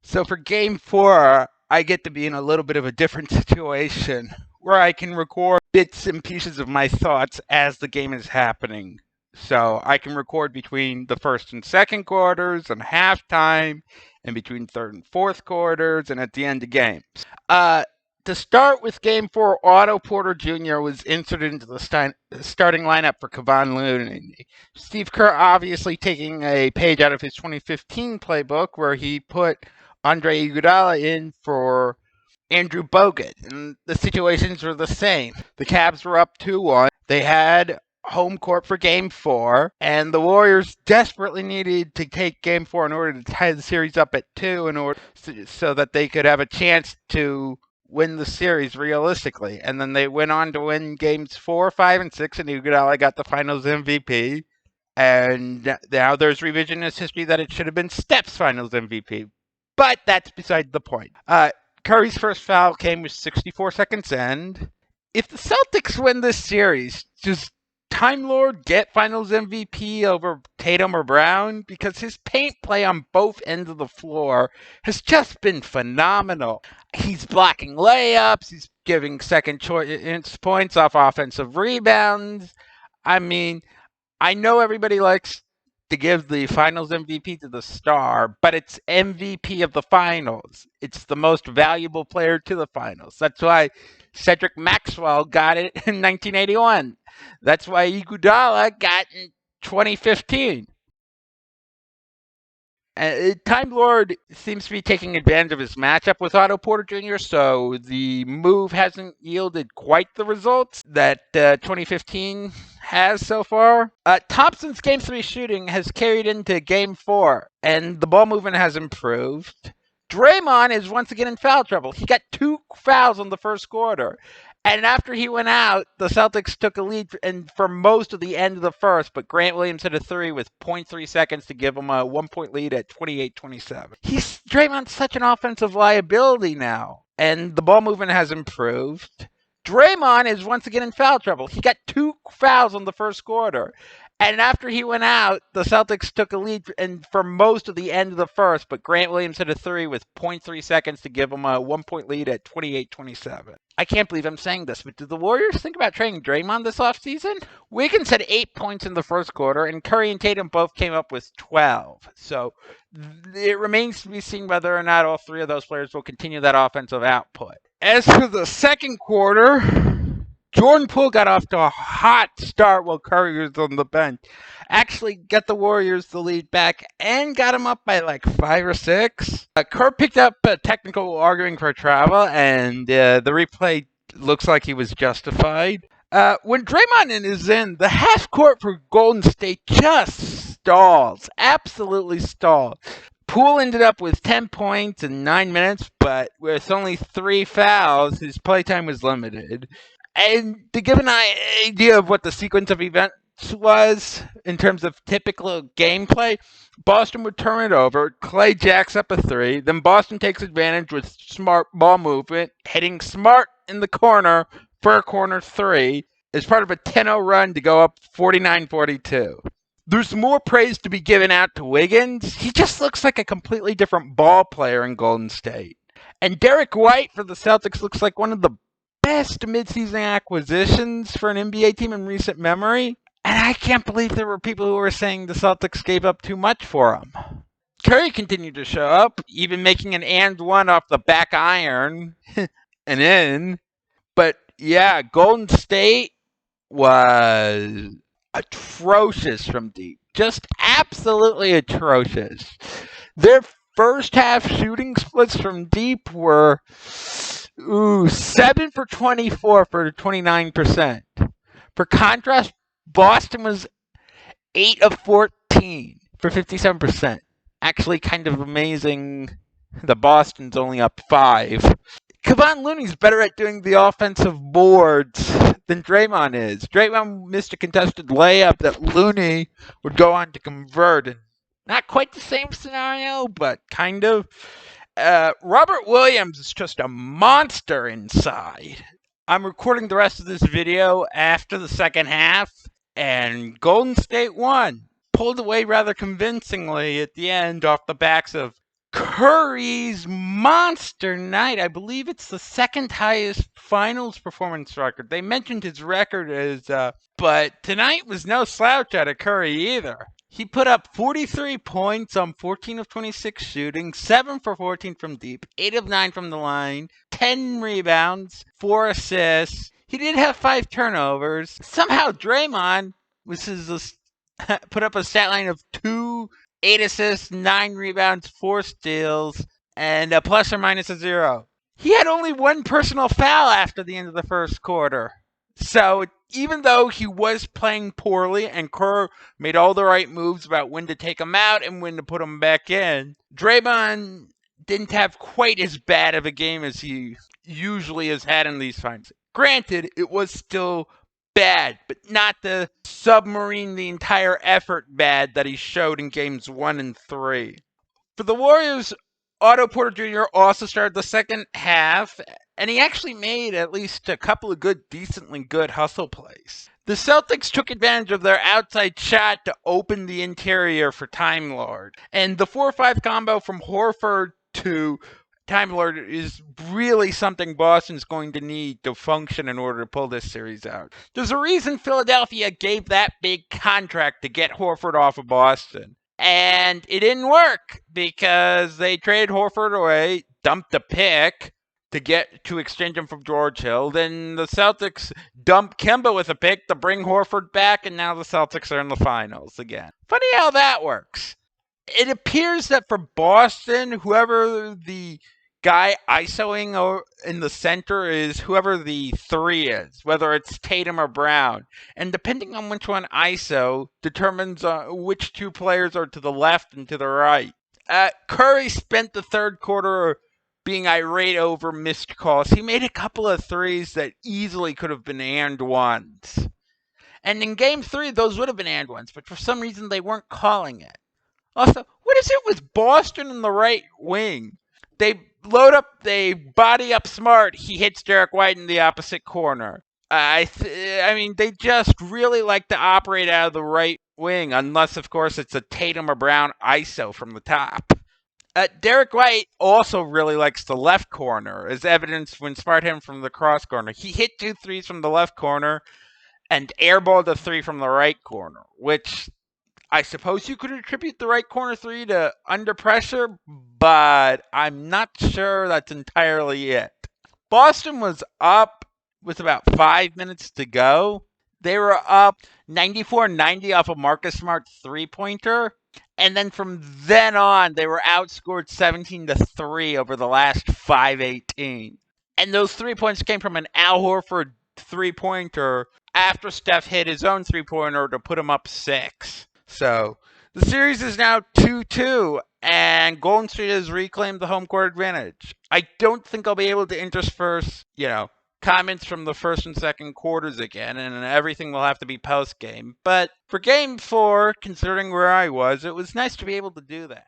So for game 4, I get to be in a little bit of a different situation where I can record bits and pieces of my thoughts as the game is happening. So I can record between the first and second quarters and halftime, and between third and fourth quarters, and at the end of games. Uh, to start with game 4, Otto Porter Jr. was inserted into the starting lineup for Kevon Looney. Steve Kerr obviously taking a page out of his 2015 playbook where he put Andre Iguodala in for Andrew Bogut, and the situations were the same. The Cavs were up 2-1. They had home court for game 4, and the Warriors desperately needed to take game 4 in order to tie the series up at 2 in order so that they could have a chance to win the series realistically. And then they went on to win games 4, 5, and 6, and Iguodala got the Finals MVP. And now there's revisionist history that it should have been Steph's Finals MVP. But that's beside the point. Curry's first foul came with 64 seconds in. If the Celtics win this series, does Time Lord get Finals MVP over Tatum or Brown? Because his paint play on both ends of the floor has just been phenomenal. He's blocking layups. He's giving second choice points off offensive rebounds. I mean, I know everybody likes to give the Finals MVP to the star, but it's MVP of the Finals. It's the most valuable player to the Finals. That's why Cedric Maxwell got it in 1981. That's why Iguodala got it in 2015. Time Lord seems to be taking advantage of his matchup with Otto Porter Jr., so the move hasn't yielded quite the results that 2015 has so far. Thompson's Game 3 shooting has carried into Game 4, and the ball movement has improved. Draymond is once again in foul trouble. He got 2 fouls in the first quarter. And after he went out, the Celtics took a lead for most of the end of the first, but Grant Williams hit a 3 with 0.3 seconds to give him a 1-point lead at 28-27. Draymond's such an offensive liability now, and the ball movement has improved. Draymond is once again in foul trouble. He got 2 fouls in the first quarter. And after he went out, the Celtics took a lead for most of the end of the first, but Grant Williams hit a 3 with 0.3 seconds to give him a 1-point lead at 28-27. I can't believe I'm saying this, but did the Warriors think about trading Draymond this offseason? Wiggins had 8 points in the first quarter, and Curry and Tatum both came up with 12. So it remains to be seen whether or not all 3 of those players will continue that offensive output. As for the second quarter, Jordan Poole got off to a hot start while Curry was on the bench. Actually got the Warriors the lead back and got him up by like 5 or 6. Kerr picked up a technical arguing for travel, and the replay looks like he was justified. When Draymond is in, the half court for Golden State just stalls. Absolutely stalls. Poole ended up with 10 points in 9 minutes, but with only 3 fouls, his playtime was limited. And to give an idea of what the sequence of events was in terms of typical gameplay, Boston would turn it over. Clay jacks up a 3. Then Boston takes advantage with smart ball movement, hitting Smart in the corner for a corner 3 as part of a 10-0 run to go up 49-42. There's more praise to be given out to Wiggins. He just looks like a completely different ball player in Golden State. And Derek White for the Celtics looks like one of the best midseason acquisitions for an NBA team in recent memory, and I can't believe there were people who were saying the Celtics gave up too much for him. Curry continued to show up, even making an and one off the back iron and in. But yeah, Golden State was atrocious from deep. Just absolutely atrocious. Their first half shooting splits from deep were 7 for 24 for 29%. For contrast, Boston was 8 of 14 for 57%. Actually, kind of amazing that Boston's only up 5. Kevon Looney's better at doing the offensive boards than Draymond is. Draymond missed a contested layup that Looney would go on to convert. And not quite the same scenario, but kind of. Robert Williams is just a monster inside. I'm recording the rest of this video after the second half, and Golden State won. Pulled away rather convincingly at the end off the backs of Curry's monster night. I believe it's the second highest finals performance record. They mentioned his record as, but tonight was no slouch out of Curry either. He put up 43 points on 14 of 26 shooting, 7 for 14 from deep, 8 of 9 from the line, 10 rebounds, 4 assists. He did have 5 turnovers. Somehow Draymond put up a stat line of 8 assists, 9 rebounds, 4 steals, and a plus or minus a 0. He had only one personal foul after the end of the first quarter. So even though he was playing poorly and Kerr made all the right moves about when to take him out and when to put him back in, Draymond didn't have quite as bad of a game as he usually has had in these finals. Granted, it was still bad, but not the submarine the entire effort bad that he showed in games 1 and 3. For the Warriors, Otto Porter Jr. also started the second half, and he actually made at least a couple of decently good hustle plays. The Celtics took advantage of their outside shot to open the interior for Time Lord, and the 4-5 combo from Horford to Time Lord is really something Boston's going to need to function in order to pull this series out. There's a reason Philadelphia gave that big contract to get Horford off of Boston. And it didn't work because they traded Horford away, dumped a pick to exchange him from George Hill. Then the Celtics dumped Kemba with a pick to bring Horford back, and now the Celtics are in the finals again. Funny how that works. It appears that for Boston, whoever the guy ISOing in the center is whoever the 3 is, whether it's Tatum or Brown. And depending on which one ISO determines which 2 players are to the left and to the right. Curry spent the third quarter being irate over missed calls. He made a couple of threes that easily could have been and ones. And in game 3, those would have been and ones, but for some reason they weren't calling it. Also, what is it with Boston in the right wing? They body up Smart. He hits Derek White in the opposite corner. I mean, they just really like to operate out of the right wing, unless, of course, it's a Tatum or Brown ISO from the top. Derek White also really likes the left corner, as evidenced when Smart hit him from the cross corner. He hit 2 threes from the left corner and airballed a 3 from the right corner, which I suppose you could attribute the right corner 3 to under pressure, but I'm not sure that's entirely it. Boston was up with about 5 minutes to go. They were up 94-90 off of Marcus Smart 3-pointer. And then from then on, they were outscored 17-3 over the last 5-18. And those 3 points came from an Al Horford 3-pointer after Steph hit his own 3-pointer to put him up 6. So the series is now 2-2, and Golden State has reclaimed the home court advantage. I don't think I'll be able to intersperse, comments from the first and second quarters again, and everything will have to be post-game. But for Game 4, considering where I was, it was nice to be able to do that.